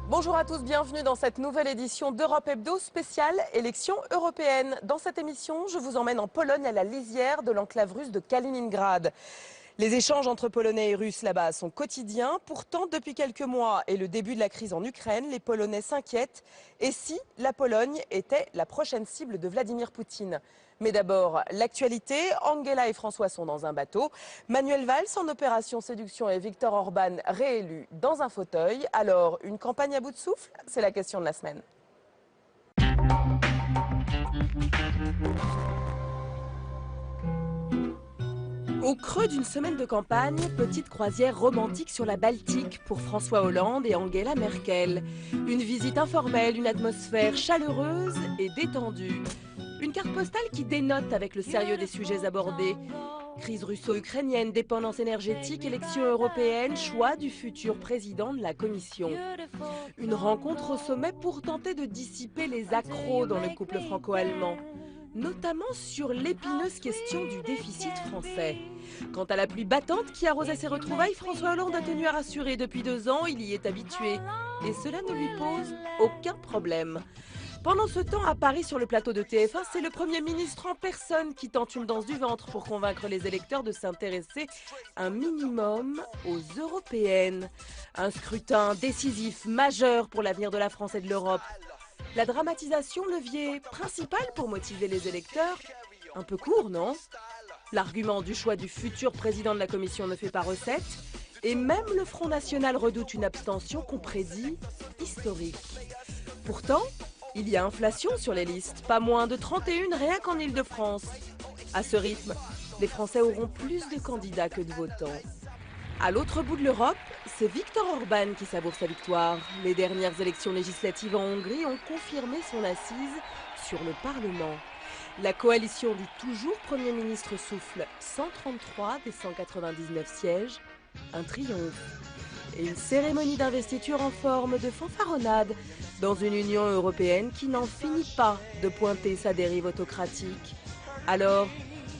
Bonjour à tous, bienvenue dans cette nouvelle édition d'Europe Hebdo spéciale élections européennes. Dans cette émission, je vous emmène en Pologne à la lisière de l'enclave russe de Kaliningrad. Les échanges entre Polonais et Russes là-bas sont quotidiens. Pourtant, depuis quelques mois et le début de la crise en Ukraine, les Polonais s'inquiètent. Et si la Pologne était la prochaine cible de Vladimir Poutine? Mais d'abord, l'actualité. Angela et François sont dans un bateau. Manuel Valls en opération séduction et Viktor Orban réélu dans un fauteuil. Alors, une campagne à bout de souffle? C'est la question de la semaine. Au creux d'une semaine de campagne, petite croisière romantique sur la Baltique pour François Hollande et Angela Merkel. Une visite informelle, une atmosphère chaleureuse et détendue. Une carte postale qui dénote avec le sérieux des sujets abordés. Crise russo-ukrainienne, dépendance énergétique, élections européennes, choix du futur président de la Commission. Une rencontre au sommet pour tenter de dissiper les accros dans le couple franco-allemand. Notamment sur l'épineuse question du déficit français. Quant à la pluie battante qui arrosait ses retrouvailles, François Hollande a tenu à rassurer depuis 2 ans, il y est habitué. Et cela ne lui pose aucun problème. Pendant ce temps, à Paris, sur le plateau de TF1, c'est le Premier ministre en personne qui tente une danse du ventre pour convaincre les électeurs de s'intéresser un minimum aux européennes. Un scrutin décisif, majeur pour l'avenir de la France et de l'Europe. La dramatisation, levier principal pour motiver les électeurs? Un peu court, non? L'argument du choix du futur président de la Commission ne fait pas recette. Et même le Front National redoute une abstention qu'on prédit historique. Pourtant, il y a inflation sur les listes, pas moins de 31 rien qu'en Île-de-France. À ce rythme, les Français auront plus de candidats que de votants. À l'autre bout de l'Europe, c'est Viktor Orban qui savoure sa victoire. Les dernières élections législatives en Hongrie ont confirmé son assise sur le Parlement. La coalition du toujours Premier ministre souffle 133 des 199 sièges, un triomphe. Et une cérémonie d'investiture en forme de fanfaronnade dans une Union européenne qui n'en finit pas de pointer sa dérive autocratique. Alors,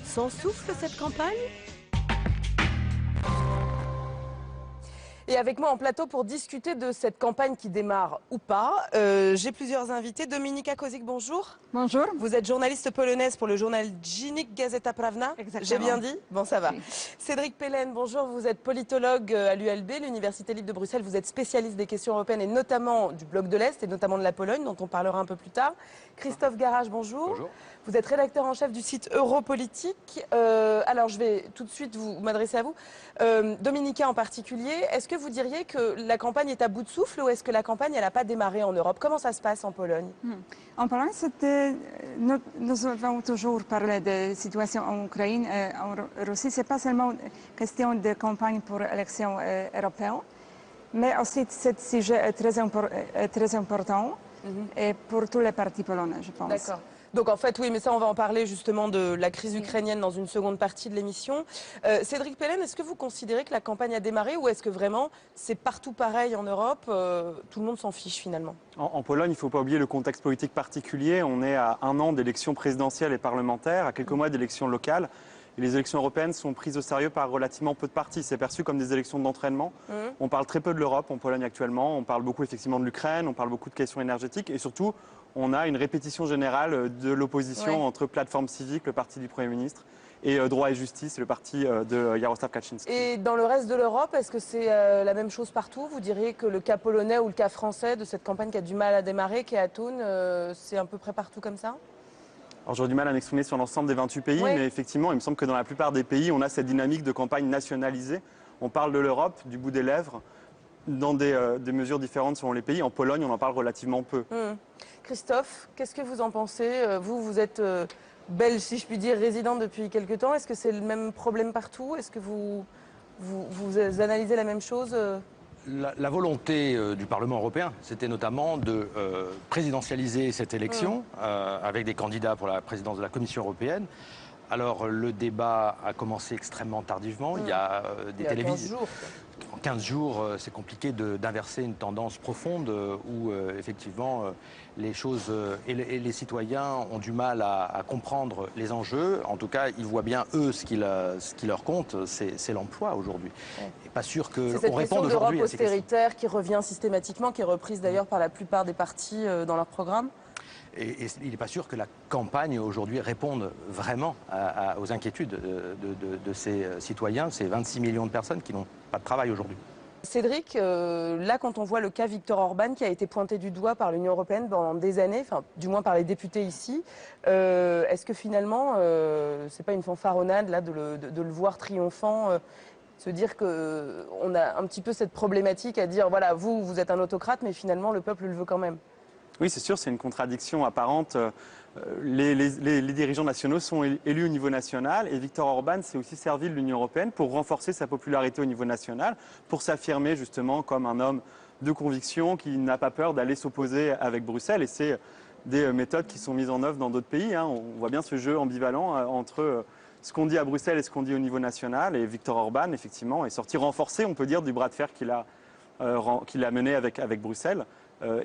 sans souffle cette campagne ? Et avec moi en plateau pour discuter de cette campagne qui démarre ou pas, j'ai plusieurs invités. Dominika Kozik, bonjour. Bonjour. Vous êtes journaliste polonaise pour le journal Dziennik Gazeta Prawna. Exactement. J'ai bien dit? Bon, ça va. Oui. Cédric Pelen, bonjour. Vous êtes politologue à l'ULB, l'Université libre de Bruxelles. Vous êtes spécialiste des questions européennes et notamment du bloc de l'Est et notamment de la Pologne, dont on parlera un peu plus tard. Christophe Garage, bonjour. Bonjour. Vous êtes rédacteur en chef du site Europolitique. Alors, je vais tout de suite vous m'adresser à vous. Dominika en particulier, est-ce que vous diriez que la campagne est à bout de souffle ou est-ce que la campagne n'a pas démarré en Europe? Comment ça se passe en Pologne? En Pologne, nous avons toujours parlé de la situation en Ukraine, en Russie. Ce n'est pas seulement une question de campagne pour l'élection européenne, mais aussi ce sujet est très important et pour tous les partis polonais, je pense. D'accord. Donc en fait, oui, mais ça, on va en parler justement de la crise ukrainienne dans une seconde partie de l'émission. Cédric Pelen, est-ce que vous considérez que la campagne a démarré ou est-ce que vraiment c'est partout pareil en Europe, tout le monde s'en fiche finalement? En Pologne, il ne faut pas oublier le contexte politique particulier. On est à 1 an d'élections présidentielles et parlementaires, à quelques mois d'élections locales. Et les élections européennes sont prises au sérieux par relativement peu de partis. C'est perçu comme des élections d'entraînement. On parle très peu de l'Europe en Pologne actuellement. On parle beaucoup effectivement de l'Ukraine, on parle beaucoup de questions énergétiques et surtout, on a une répétition générale de l'opposition entre plateforme civique, le parti du Premier ministre, et Droit et Justice, le parti de Jarosław Kaczynski. Et dans le reste de l'Europe, est-ce que c'est la même chose partout? Vous diriez que le cas polonais ou le cas français de cette campagne qui a du mal à démarrer, qui est à Thun, c'est à peu près partout comme ça? Alors j'aurais du mal à m'exprimer sur l'ensemble des 28 pays, mais effectivement, il me semble que dans la plupart des pays, on a cette dynamique de campagne nationalisée. On parle de l'Europe, du bout des lèvres, dans des mesures différentes selon les pays. En Pologne, on en parle relativement peu. Christophe, qu'est-ce que vous en pensez? Vous êtes belge, si je puis dire, résident depuis quelque temps. Est-ce que c'est le même problème partout? Est-ce que vous analysez la même chose? La volonté du Parlement européen, c'était notamment de présidentialiser cette élection avec des candidats pour la présidence de la Commission européenne. Alors le débat a commencé extrêmement tardivement. Il y a des télévisions. 15 jours, c'est compliqué d'inverser une tendance profonde où effectivement les choses et les citoyens ont du mal à comprendre les enjeux. En tout cas, ils voient bien, eux, ce qui leur compte, c'est l'emploi aujourd'hui. Ouais. Et pas sûr C'est qu'on cette réponde question d'Europe aujourd'hui à ces questions. austéritaire qui revient systématiquement, qui est reprise d'ailleurs par la plupart des partis dans leur programme. Et il n'est pas sûr que la campagne aujourd'hui réponde vraiment aux inquiétudes de ces citoyens, ces 26 millions de personnes qui n'ont pas de travail aujourd'hui. Cédric, là quand on voit le cas Viktor Orban qui a été pointé du doigt par l'Union européenne pendant des années, enfin du moins par les députés ici, est-ce que finalement c'est pas une fanfaronnade là de le voir triomphant, se dire qu'on a un petit peu cette problématique à dire voilà vous êtes un autocrate mais finalement le peuple le veut quand même. Oui, c'est sûr, c'est une contradiction apparente. Les dirigeants nationaux sont élus au niveau national et Viktor Orban s'est aussi servi de l'Union européenne pour renforcer sa popularité au niveau national, pour s'affirmer justement comme un homme de conviction qui n'a pas peur d'aller s'opposer avec Bruxelles. Et c'est des méthodes qui sont mises en œuvre dans d'autres pays. On voit bien ce jeu ambivalent entre ce qu'on dit à Bruxelles et ce qu'on dit au niveau national. Et Viktor Orban, effectivement, est sorti renforcé, on peut dire, du bras de fer qu'il a mené avec Bruxelles.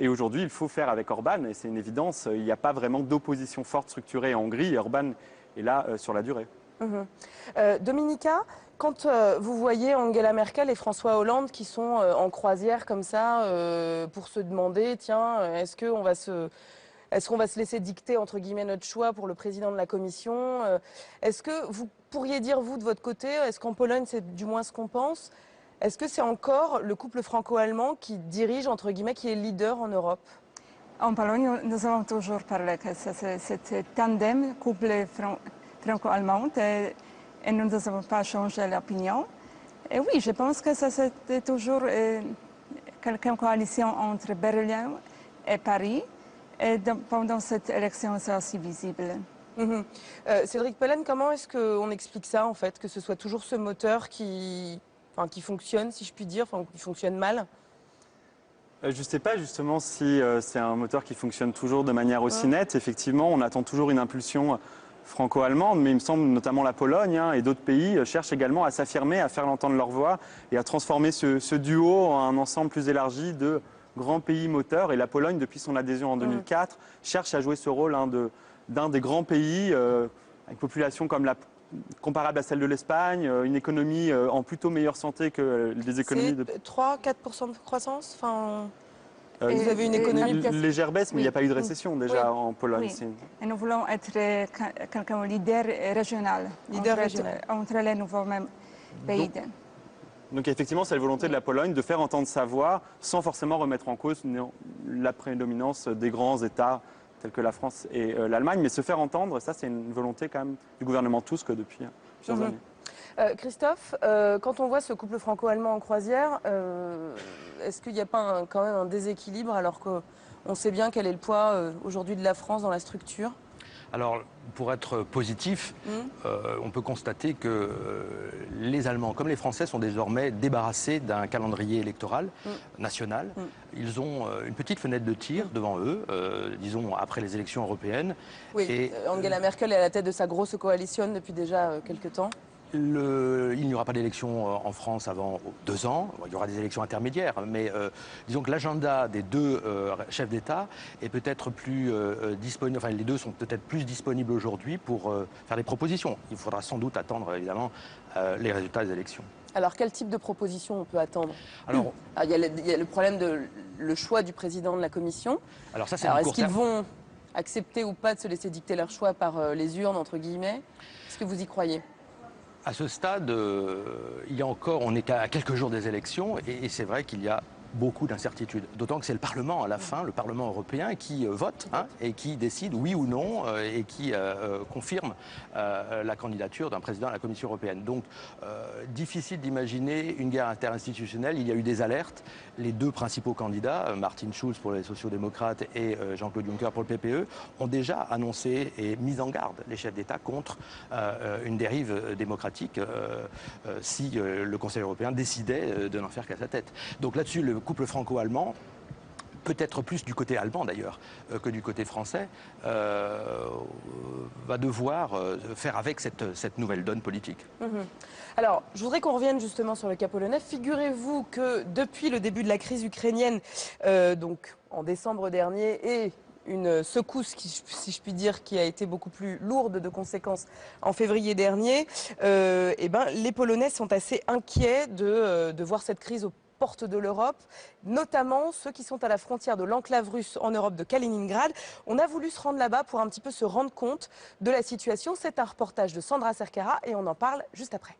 Et aujourd'hui, il faut faire avec Orban, et c'est une évidence, il n'y a pas vraiment d'opposition forte structurée en Hongrie, et Orban est là sur la durée. Dominica, quand vous voyez Angela Merkel et François Hollande qui sont en croisière comme ça pour se demander, tiens, est-ce qu'on va se laisser dicter entre guillemets notre choix pour le président de la Commission, est-ce que vous pourriez dire, vous, de votre côté, est-ce qu'en Pologne, c'est du moins ce qu'on pense? Est-ce que c'est encore le couple franco-allemand qui dirige, entre guillemets, qui est leader en Europe? En Pologne, nous avons toujours parlé que c'est tandem, couple franco-allemand, et nous n'avons pas changé l'opinion. Et oui, je pense que ça c'était toujours quelqu'une coalition entre Berlin et Paris. Et pendant cette élection, c'est aussi visible. Cédric Pelen, comment est-ce qu'on explique ça, en fait, que ce soit toujours ce moteur qui fonctionne, si je puis dire, qui fonctionne mal? Je ne sais pas justement si c'est un moteur qui fonctionne toujours de manière aussi nette. Effectivement, on attend toujours une impulsion franco-allemande, mais il me semble notamment la Pologne et d'autres pays cherchent également à s'affirmer, à faire l'entendre leur voix et à transformer ce duo en un ensemble plus élargi de grands pays moteurs. Et la Pologne, depuis son adhésion en 2004, cherche à jouer ce rôle d'un des grands pays, avec une population comparable à celle de l'Espagne, une économie en plutôt meilleure santé que les économies de... 3-4% de croissance, vous avez une économie... légère baisse, mais il n'y a pas eu de récession déjà en Pologne. Oui. Et nous voulons être quelqu'un leader régional, entre les nouveaux pays. Donc effectivement, c'est la volonté de la Pologne de faire entendre sa voix sans forcément remettre en cause la prédominance des grands États tels que la France et l'Allemagne, mais se faire entendre, ça c'est une volonté quand même du gouvernement Tusk depuis plusieurs années. Christophe, quand on voit ce couple franco-allemand en croisière, est-ce qu'il n'y a pas quand même un déséquilibre alors qu'on sait bien quel est le poids aujourd'hui de la France dans la structure? Alors, pour être positif, on peut constater que les Allemands, comme les Français, sont désormais débarrassés d'un calendrier électoral national. Ils ont une petite fenêtre de tir devant eux, disons après les élections européennes. Oui, et Angela Merkel est à la tête de sa grosse coalition depuis déjà quelques temps. Il n'y aura pas d'élection en France avant 2 ans. Il y aura des élections intermédiaires, mais disons que l'agenda des deux chefs d'État est peut-être plus disponible. Enfin, les deux sont peut-être plus disponibles aujourd'hui pour faire des propositions. Il faudra sans doute attendre évidemment les résultats des élections. Alors, quel type de proposition on peut attendre? Alors, il y a le problème de le choix du président de la Commission. Alors ça, c'est est-ce qu'ils vont accepter ou pas de se laisser dicter leur choix par les urnes, entre guillemets? Est-ce que vous y croyez? À ce stade, on n'est qu'à quelques jours des élections et c'est vrai qu'il y a beaucoup d'incertitudes. D'autant que c'est le Parlement, à la fin, le Parlement européen, qui vote et qui décide oui ou non et qui confirme la candidature d'un président à la Commission européenne. Donc, difficile d'imaginer une guerre interinstitutionnelle. Il y a eu des alertes. Les deux principaux candidats, Martin Schulz pour les sociaux-démocrates et Jean-Claude Juncker pour le PPE, ont déjà annoncé et mis en garde les chefs d'État contre une dérive démocratique si le Conseil européen décidait de n'en faire qu'à sa tête. Donc là-dessus, le couple franco-allemand peut-être plus du côté allemand d'ailleurs que du côté français, va devoir faire avec cette nouvelle donne politique. Alors, je voudrais qu'on revienne justement sur le cas polonais. Figurez-vous que depuis le début de la crise ukrainienne, donc en décembre dernier, et une secousse, si je puis dire, qui a été beaucoup plus lourde de conséquences en février dernier, les Polonais sont assez inquiets de voir cette crise aux portes de l'Europe, notamment ceux qui sont à la frontière de l'enclave russe en Europe de Kaliningrad. On a voulu se rendre là-bas pour un petit peu se rendre compte de la situation. C'est un reportage de Sandra Cercara et on en parle juste après.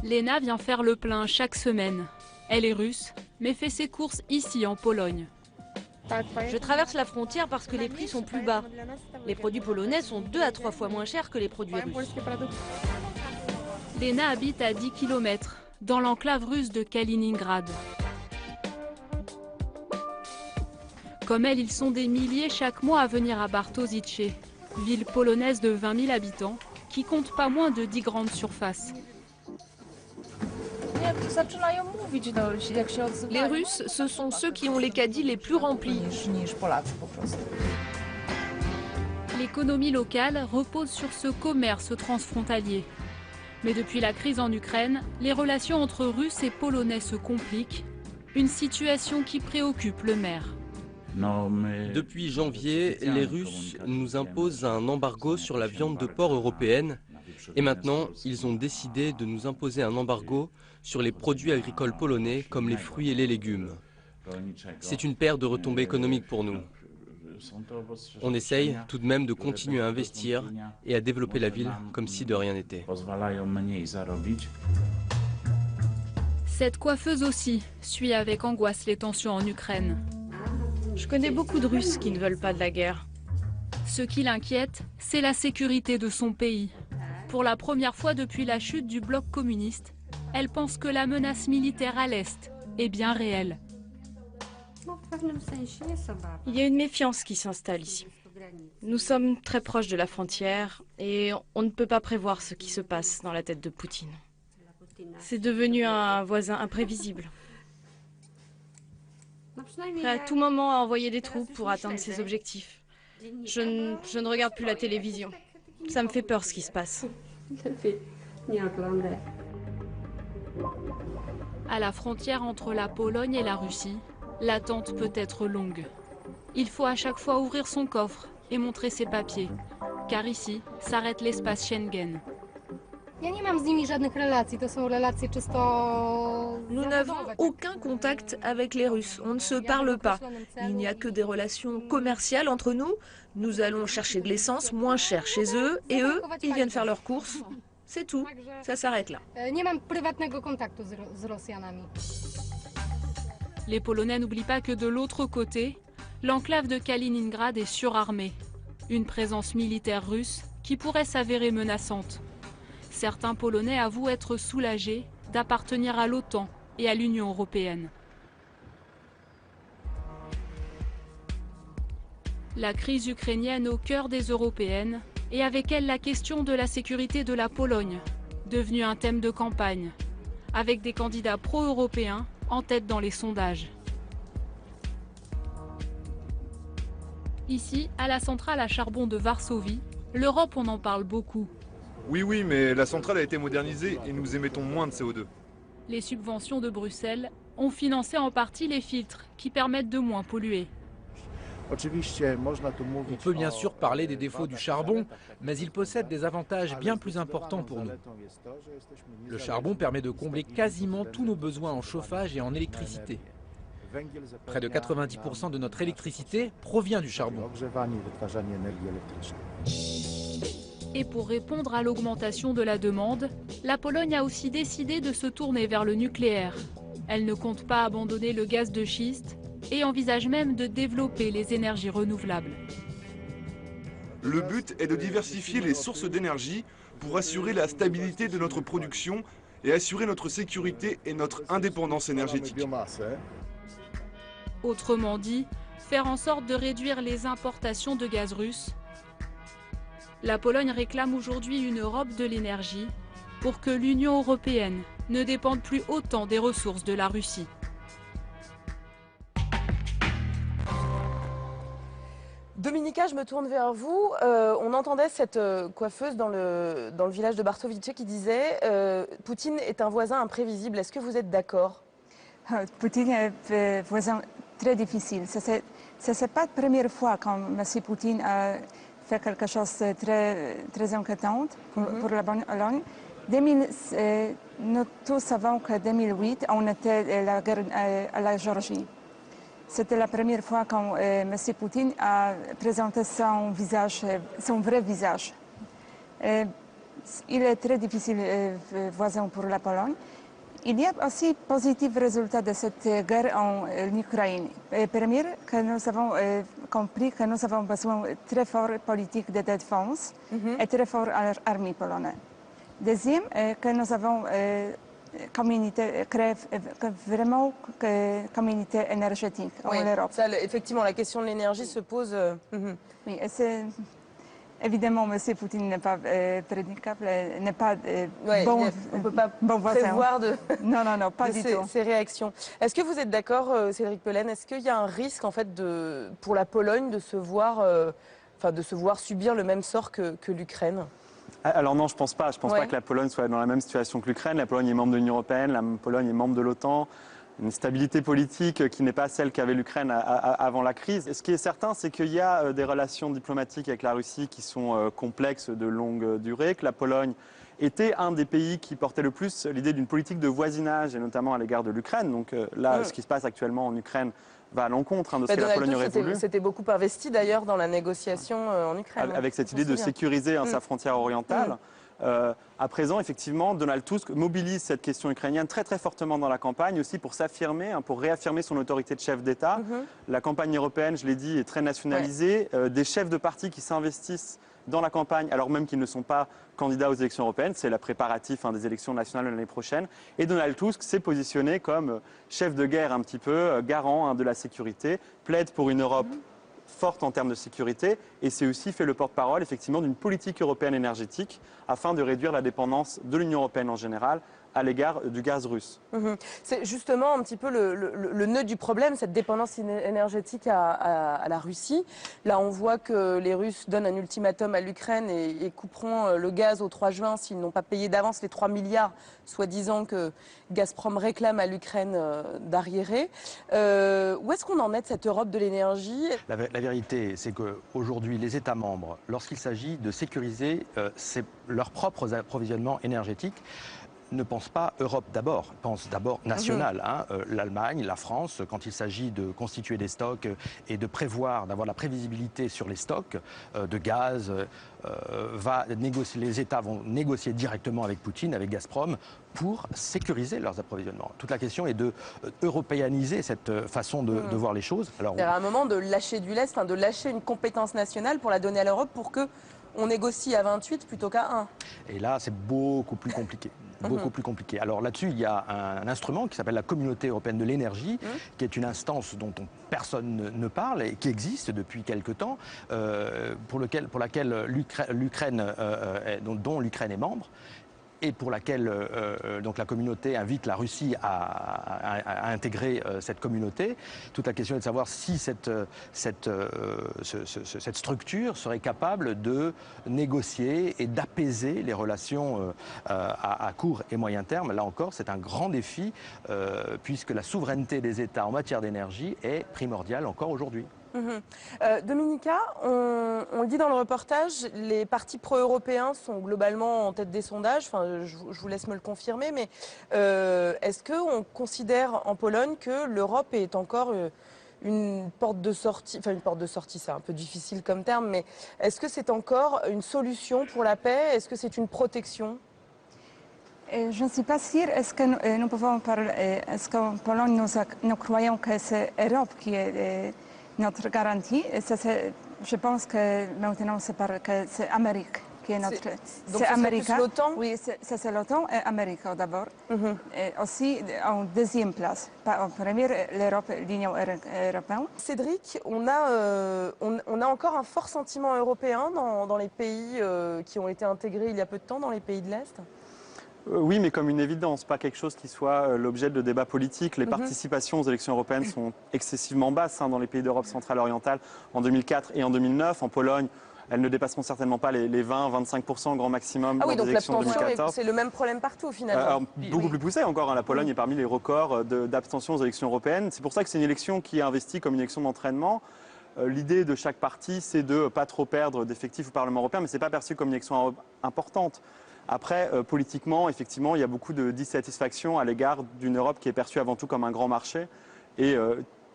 Lena vient faire le plein chaque semaine. Elle est russe, mais fait ses courses ici en Pologne. Je traverse la frontière parce que les prix sont plus bas. Les produits polonais sont 2 à 3 fois moins chers que les produits russes. Lena habite à 10 km, dans l'enclave russe de Kaliningrad. Comme elle, ils sont des milliers chaque mois à venir à Bartoszyce, ville polonaise de 20 000 habitants, qui compte pas moins de 10 grandes surfaces. Les Russes, ce sont ceux qui ont les caddies les plus remplis. L'économie locale repose sur ce commerce transfrontalier. Mais depuis la crise en Ukraine, les relations entre Russes et Polonais se compliquent, une situation qui préoccupe le maire. Depuis janvier, les Russes nous imposent un embargo sur la viande de porc européenne et maintenant, ils ont décidé de nous imposer un embargo sur les produits agricoles polonais comme les fruits et les légumes. C'est une perte de retombées économiques pour nous. On essaye tout de même de continuer à investir et à développer la ville comme si de rien n'était. Cette coiffeuse aussi suit avec angoisse les tensions en Ukraine. Je connais beaucoup de Russes qui ne veulent pas de la guerre. Ce qui l'inquiète, c'est la sécurité de son pays. Pour la première fois depuis la chute du bloc communiste, elle pense que la menace militaire à l'Est est bien réelle. Il y a une méfiance qui s'installe ici. Nous sommes très proches de la frontière et on ne peut pas prévoir ce qui se passe dans la tête de Poutine. C'est devenu un voisin imprévisible. Prêt à tout moment à envoyer des troupes pour atteindre ses objectifs. Je ne regarde plus la télévision. Ça me fait peur ce qui se passe. À la frontière entre la Pologne et la Russie, l'attente peut être longue. Il faut à chaque fois ouvrir son coffre et montrer ses papiers, car ici s'arrête l'espace Schengen. Nous n'avons aucun contact avec les Russes, on ne se parle pas. Il n'y a que des relations commerciales entre nous. Nous allons chercher de l'essence moins chère chez eux et eux, ils viennent faire leurs courses. C'est tout, ça s'arrête là. Les Polonais n'oublient pas que de l'autre côté, l'enclave de Kaliningrad est surarmée. Une présence militaire russe qui pourrait s'avérer menaçante. Certains Polonais avouent être soulagés d'appartenir à l'OTAN et à l'Union européenne. La crise ukrainienne au cœur des Européennes et avec elle la question de la sécurité de la Pologne, devenue un thème de campagne, avec des candidats pro-européens en tête dans les sondages. Ici, à la centrale à charbon de Varsovie, l'Europe on en parle beaucoup. Oui, mais la centrale a été modernisée et nous émettons moins de CO2. Les subventions de Bruxelles ont financé en partie les filtres qui permettent de moins polluer. On peut bien sûr parler des défauts du charbon, mais il possède des avantages bien plus importants pour nous. Le charbon permet de combler quasiment tous nos besoins en chauffage et en électricité. Près de 90% de notre électricité provient du charbon. Et pour répondre à l'augmentation de la demande, la Pologne a aussi décidé de se tourner vers le nucléaire. Elle ne compte pas abandonner le gaz de schiste et envisage même de développer les énergies renouvelables. Le but est de diversifier les sources d'énergie pour assurer la stabilité de notre production et assurer notre sécurité et notre indépendance énergétique. Autrement dit, faire en sorte de réduire les importations de gaz russe La Pologne réclame aujourd'hui une Europe de l'énergie pour que l'Union européenne ne dépende plus autant des ressources de la Russie. Dominika, je me tourne vers vous. On entendait cette coiffeuse dans le village de Bartowice qui disait Poutine est un voisin imprévisible. Est-ce que vous êtes d'accord? Poutine est un voisin très difficile. Ce n'est pas la première fois que M. Poutine a fait quelque chose de très inquiétant pour la Pologne. Nous tous savons qu'en 2008, on était la guerre à la Géorgie. C'était la première fois que M. Poutine a présenté son vrai visage. Il est très difficile voisin pour la Pologne. Il y a aussi positifs résultats de cette guerre en Ukraine. Premier, que nous avons compris que nous avons besoin de très forte politique de défense et très forte armée polonaise. Deuxième, que nous avons créé vraiment une communauté énergétique en Europe. Ça, effectivement, la question de l'énergie se pose. Oui, évidemment, M. Poutine n'est pas prédicable, n'est pas bon. On ne peut pas prévoir non, pas du tout. Ces réactions. Est-ce que vous êtes d'accord, Cédric Pelen, est-ce qu'il y a un risque en fait, pour la Pologne de se voir subir le même sort que l'Ukraine? Alors non, je ne pense pas. Je ne pense pas que la Pologne soit dans la même situation que l'Ukraine. La Pologne est membre de l'Union européenne, la Pologne est membre de l'OTAN. Une stabilité politique qui n'est pas celle qu'avait l'Ukraine avant la crise. Et ce qui est certain, c'est qu'il y a des relations diplomatiques avec la Russie qui sont complexes de longue durée, que la Pologne était un des pays qui portait le plus l'idée d'une politique de voisinage, et notamment à l'égard de l'Ukraine. Donc là, ce qui se passe actuellement en Ukraine va à l'encontre de ce que la Pologne aurait voulu. C'était beaucoup investi d'ailleurs dans la négociation en Ukraine. Avec cette idée de sécuriser sa frontière orientale. À présent, effectivement, Donald Tusk mobilise cette question ukrainienne très très fortement dans la campagne, aussi pour s'affirmer, pour réaffirmer son autorité de chef d'État. La campagne européenne, je l'ai dit, est très nationalisée. Des chefs de partis qui s'investissent dans la campagne, alors même qu'ils ne sont pas candidats aux élections européennes. C'est le préparatif des élections nationales de l'année prochaine. Et Donald Tusk s'est positionné comme chef de guerre un petit peu, garant de la sécurité, plaide pour une Europe forte en termes de sécurité, et c'est aussi fait le porte-parole effectivement d'une politique européenne énergétique afin de réduire la dépendance de l'Union européenne en général à l'égard du gaz russe. C'est justement un petit peu le nœud du problème, cette dépendance énergétique à la Russie. Là, on voit que les Russes donnent un ultimatum à l'Ukraine et couperont le gaz au 3 juin s'ils n'ont pas payé d'avance les 3 milliards, soi-disant que Gazprom réclame à l'Ukraine d'arriérer. Où est-ce qu'on en est de cette Europe de l'énergie? La vérité, c'est qu'aujourd'hui, les États membres, lorsqu'il s'agit de sécuriser leurs propres approvisionnements énergétiques, ne pensent pas Europe d'abord, pensent d'abord national. L'Allemagne, la France, quand il s'agit de constituer des stocks et de prévoir, d'avoir la prévisibilité sur les stocks de gaz, les États vont négocier directement avec Poutine, avec Gazprom, pour sécuriser leurs approvisionnements. Toute la question est de européaniser cette façon de voir les choses. C'est à un moment de lâcher du lest, de lâcher une compétence nationale pour la donner à l'Europe pour qu'on négocie à 28 plutôt qu'à 1. Et là, c'est beaucoup plus compliqué. Beaucoup plus compliqué. Alors là-dessus, il y a un instrument qui s'appelle la Communauté européenne de l'énergie, qui est une instance dont personne ne parle et qui existe depuis quelque temps, pour laquelle l'Ukraine, dont l'Ukraine est membre, et pour laquelle donc la communauté invite la Russie à intégrer cette communauté. Toute la question est de savoir si cette structure serait capable de négocier et d'apaiser les relations à court et moyen terme. Là encore, c'est un grand défi puisque la souveraineté des États en matière d'énergie est primordiale encore aujourd'hui. Dominika, on le dit dans le reportage, les partis pro-européens sont globalement en tête des sondages. Enfin, je vous laisse me le confirmer, mais est-ce qu'on considère en Pologne que l'Europe est encore une porte de sortie, enfin une porte de sortie, c'est un peu difficile comme terme, mais est-ce que c'est encore une solution pour la paix? Est-ce que c'est une protection? Je ne suis pas sûre. Est-ce que nous pouvons parler, est-ce qu'en Pologne nous croyons que c'est l'Europe qui est notre garantie? Je pense que maintenant c'est l'Amérique qui est notre... C'est Amérique. l'OTAN? Oui, c'est l'OTAN et Amérique d'abord. Et aussi en deuxième place. Pas en première, l'Europe, l'Union européenne. Cédric, on a encore un fort sentiment européen dans les pays qui ont été intégrés il y a peu de temps, dans les pays de l'Est? Oui, mais comme une évidence, pas quelque chose qui soit l'objet de débats politiques. Les participations aux élections européennes sont excessivement basses dans les pays d'Europe centrale orientale en 2004 et en 2009. En Pologne, elles ne dépasseront certainement pas les 20-25% grand maximum dans les élections de 2014. C'est le même problème partout finalement. Beaucoup plus poussé encore. La Pologne est parmi les records d'abstention aux élections européennes. C'est pour ça que c'est une élection qui est investie comme une élection d'entraînement. L'idée de chaque parti, c'est de ne pas trop perdre d'effectifs au Parlement européen, mais ce n'est pas perçu comme une élection importante. Après, politiquement, effectivement, il y a beaucoup de dissatisfaction à l'égard d'une Europe qui est perçue avant tout comme un grand marché. Et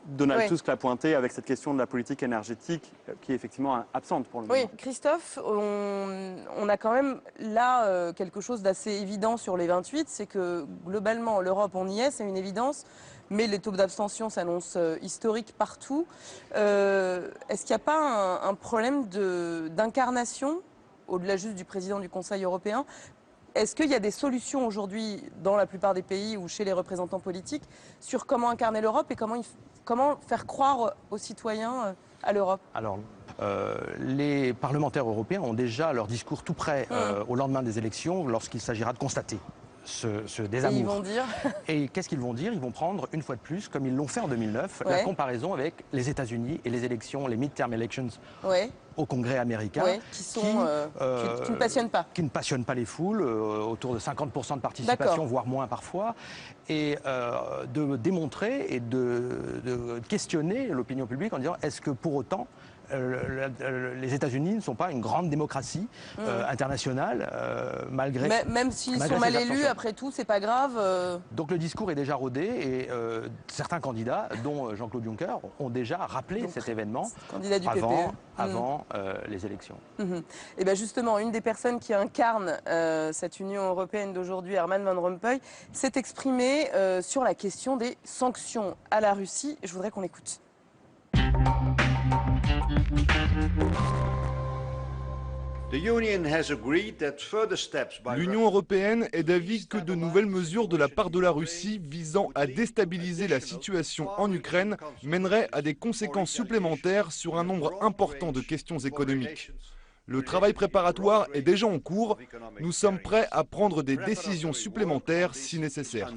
Donald Tusk l'a pointé avec cette question de la politique énergétique qui est effectivement absente pour le moment. Oui, Christophe, on a quand même là quelque chose d'assez évident sur les 28, c'est que globalement, l'Europe, on y est, c'est une évidence. Mais les taux d'abstention s'annoncent historiques partout. Est-ce qu'il n'y a pas un problème d'incarnation au-delà juste du président du Conseil européen? Est-ce qu'il y a des solutions aujourd'hui dans la plupart des pays ou chez les représentants politiques sur comment incarner l'Europe et comment faire croire aux citoyens à l'Europe? Alors, les parlementaires européens ont déjà leur discours tout prêt au lendemain des élections lorsqu'il s'agira de constater ce désamour. Et ils vont dire Et qu'est-ce qu'ils vont dire? Ils vont prendre une fois de plus, comme ils l'ont fait en 2009, la comparaison avec les États-Unis et les élections, les midterm elections au Congrès américain, qui ne passionnent pas. Qui ne passionnent pas les foules, autour de 50% de participation, voire moins parfois, et de démontrer et de questionner l'opinion publique en disant est-ce que pour autant les États-Unis ne sont pas une grande démocratie internationale, malgré... Même s'ils sont mal élus, après tout, c'est pas grave. Donc le discours est déjà rodé et certains candidats, dont Jean-Claude Juncker, ont déjà rappelé cet événement avant les élections. Et bien justement, une des personnes qui incarne cette Union européenne d'aujourd'hui, Herman Van Rompuy, s'est exprimée sur la question des sanctions à la Russie. Je voudrais qu'on l'écoute. L'Union européenne est d'avis que de nouvelles mesures de la part de la Russie visant à déstabiliser la situation en Ukraine mèneraient à des conséquences supplémentaires sur un nombre important de questions économiques. Le travail préparatoire est déjà en cours. Nous sommes prêts à prendre des décisions supplémentaires si nécessaire.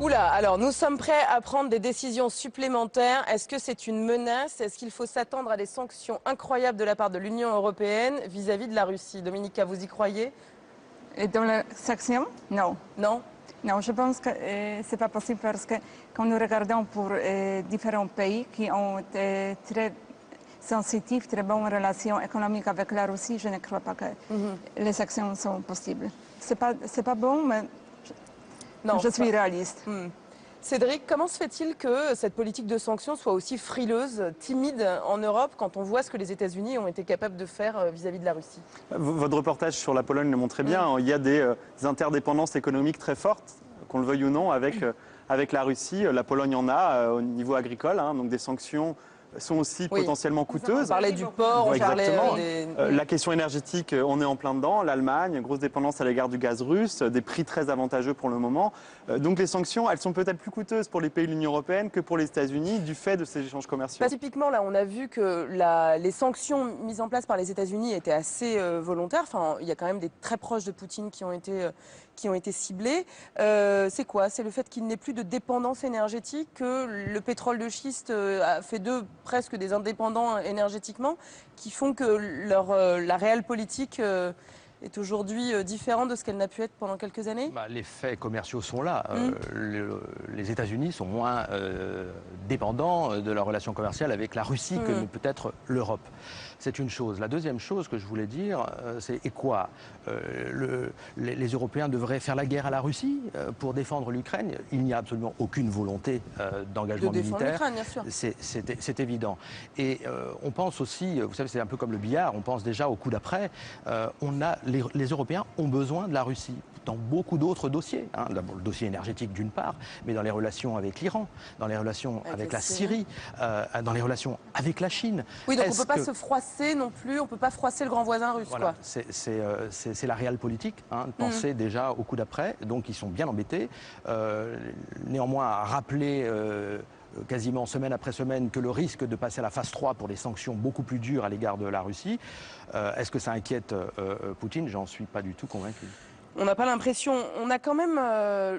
Oula, alors nous sommes prêts à prendre des décisions supplémentaires. Est-ce que c'est une menace? Est-ce qu'il faut s'attendre à des sanctions incroyables de la part de l'Union européenne vis-à-vis de la Russie? Dominica, vous y croyez? Et dans la sanction? Non. Non? Non, je pense que ce n'est pas possible parce que quand nous regardons pour différents pays qui ont très sensitifs, très bonnes relations économiques avec la Russie, je ne crois pas que les sanctions sont possibles. C'est pas bon, mais non, je suis réaliste. Cédric, comment se fait-il que cette politique de sanctions soit aussi frileuse, timide en Europe quand on voit ce que les États-Unis ont été capables de faire vis-à-vis de la Russie? Votre reportage sur la Pologne le montrait bien. Il y a des interdépendances économiques très fortes, qu'on le veuille ou non, avec la Russie. La Pologne en a au niveau agricole, donc des sanctions sont aussi potentiellement coûteuses. On parlait du porc, on parlait des... La question énergétique, on est en plein dedans. L'Allemagne, grosse dépendance à l'égard du gaz russe, des prix très avantageux pour le moment. Donc les sanctions, elles sont peut-être plus coûteuses pour les pays de l'Union européenne que pour les États-Unis du fait de ces échanges commerciaux. Typiquement, là, on a vu que les sanctions mises en place par les États-Unis étaient assez volontaires. Enfin, il y a quand même des très proches de Poutine qui ont été ciblés. C'est quoi? C'est le fait qu'il n'ait plus de dépendance énergétique, que le pétrole de schiste a fait d'eux presque des indépendants énergétiquement, qui font que la réelle politique est aujourd'hui différente de ce qu'elle n'a pu être pendant quelques années? Les faits commerciaux sont là. Les États-Unis sont moins dépendants de leur relation commerciale avec la Russie que ne peut être l'Europe. C'est une chose. La deuxième chose que je voulais dire, c'est quoi? Les Européens devraient faire la guerre à la Russie pour défendre l'Ukraine? Il n'y a absolument aucune volonté d'engagement militaire. C'est évident. Et on pense aussi, vous savez, c'est un peu comme le billard, on pense déjà au coup d'après. Les Européens ont besoin de la Russie. dans beaucoup d'autres dossiers. Hein. D'abord le dossier énergétique d'une part, mais dans les relations avec l'Iran, dans les relations avec la Syrie, dans les relations avec la Chine. Oui, donc on ne peut pas se froisser non plus, on ne peut pas froisser le grand voisin russe. Voilà, c'est la réelle politique, hein, de penser déjà au coup d'après, donc ils sont bien embêtés. Néanmoins, à rappeler quasiment semaine après semaine que le risque de passer à la phase 3 pour des sanctions beaucoup plus dures à l'égard de la Russie, est-ce que ça inquiète Poutine? J'en suis pas du tout convaincu. On n'a pas l'impression, on a quand même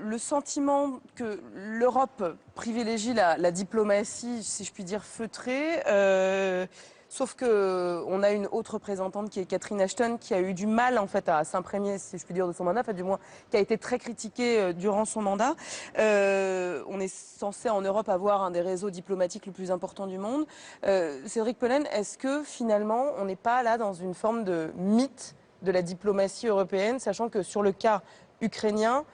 le sentiment que l'Europe privilégie la diplomatie, si je puis dire, feutrée. Sauf qu'on a une autre représentante qui est Catherine Ashton, qui a eu du mal en fait à s'imprégner, si je puis dire, de son mandat, enfin, du moins qui a été très critiquée durant son mandat. On est censé en Europe avoir un des réseaux diplomatiques les plus importants du monde. Cédric Pelen, est-ce que finalement on n'est pas là dans une forme de mythe de la diplomatie européenne, sachant que sur le cas ukrainien,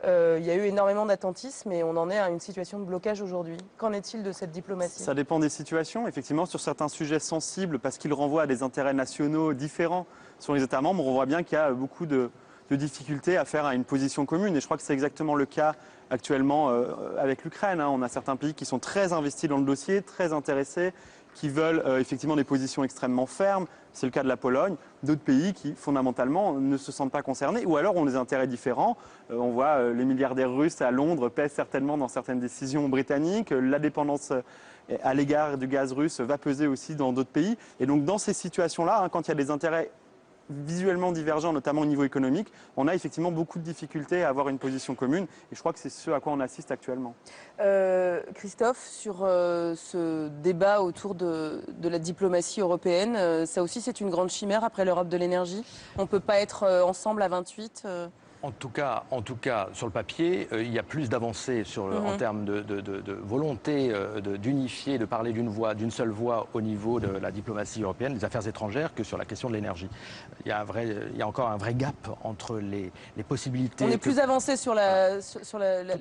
il y a eu énormément d'attentisme et on en est à une situation de blocage aujourd'hui. Qu'en est-il de cette diplomatie? Ça dépend des situations. Effectivement, sur certains sujets sensibles, parce qu'ils renvoient à des intérêts nationaux différents sur les États membres, on voit bien qu'il y a beaucoup de difficultés à faire à une position commune. Et je crois que c'est exactement le cas actuellement avec l'Ukraine. Hein. On a certains pays qui sont très investis dans le dossier, très intéressés, qui veulent effectivement des positions extrêmement fermes. C'est le cas de la Pologne. D'autres pays qui, fondamentalement, ne se sentent pas concernés ou alors ont des intérêts différents. On voit les milliardaires russes à Londres pèsent certainement dans certaines décisions britanniques. La dépendance à l'égard du gaz russe va peser aussi dans d'autres pays. Et donc, dans ces situations-là, hein, quand il y a des intérêts visuellement divergents, notamment au niveau économique, on a effectivement beaucoup de difficultés à avoir une position commune. Et je crois que c'est ce à quoi on assiste actuellement. Christophe, sur ce débat autour de la diplomatie européenne, ça aussi c'est une grande chimère après l'Europe de l'énergie. On ne peut pas être ensemble à 28 En tout cas, sur le papier, il y a plus d'avancées en termes de volonté d'unifier, de parler d'une seule voix au niveau de la diplomatie européenne, des affaires étrangères, que sur la question de l'énergie. Il y a encore un vrai gap entre les possibilités. On est plus avancé sur la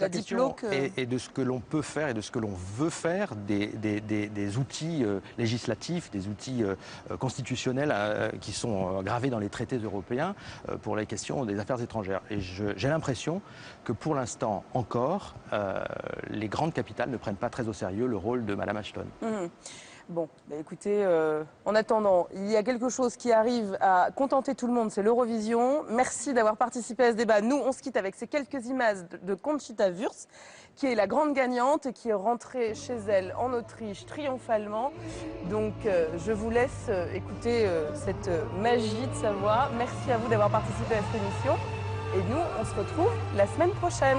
diplo et de ce que l'on peut faire et de ce que l'on veut faire, des outils législatifs, des outils constitutionnels qui sont gravés dans les traités européens pour les questions des affaires étrangères. Et j'ai l'impression que pour l'instant encore, les grandes capitales ne prennent pas très au sérieux le rôle de Mme Ashton. Bon, bah écoutez, en attendant, il y a quelque chose qui arrive à contenter tout le monde, c'est l'Eurovision. Merci d'avoir participé à ce débat. Nous, on se quitte avec ces quelques images de Conchita Wurst, qui est la grande gagnante et qui est rentrée chez elle en Autriche triomphalement. Donc, je vous laisse écouter cette magie de sa voix. Merci à vous d'avoir participé à cette émission. Et nous, on se retrouve la semaine prochaine.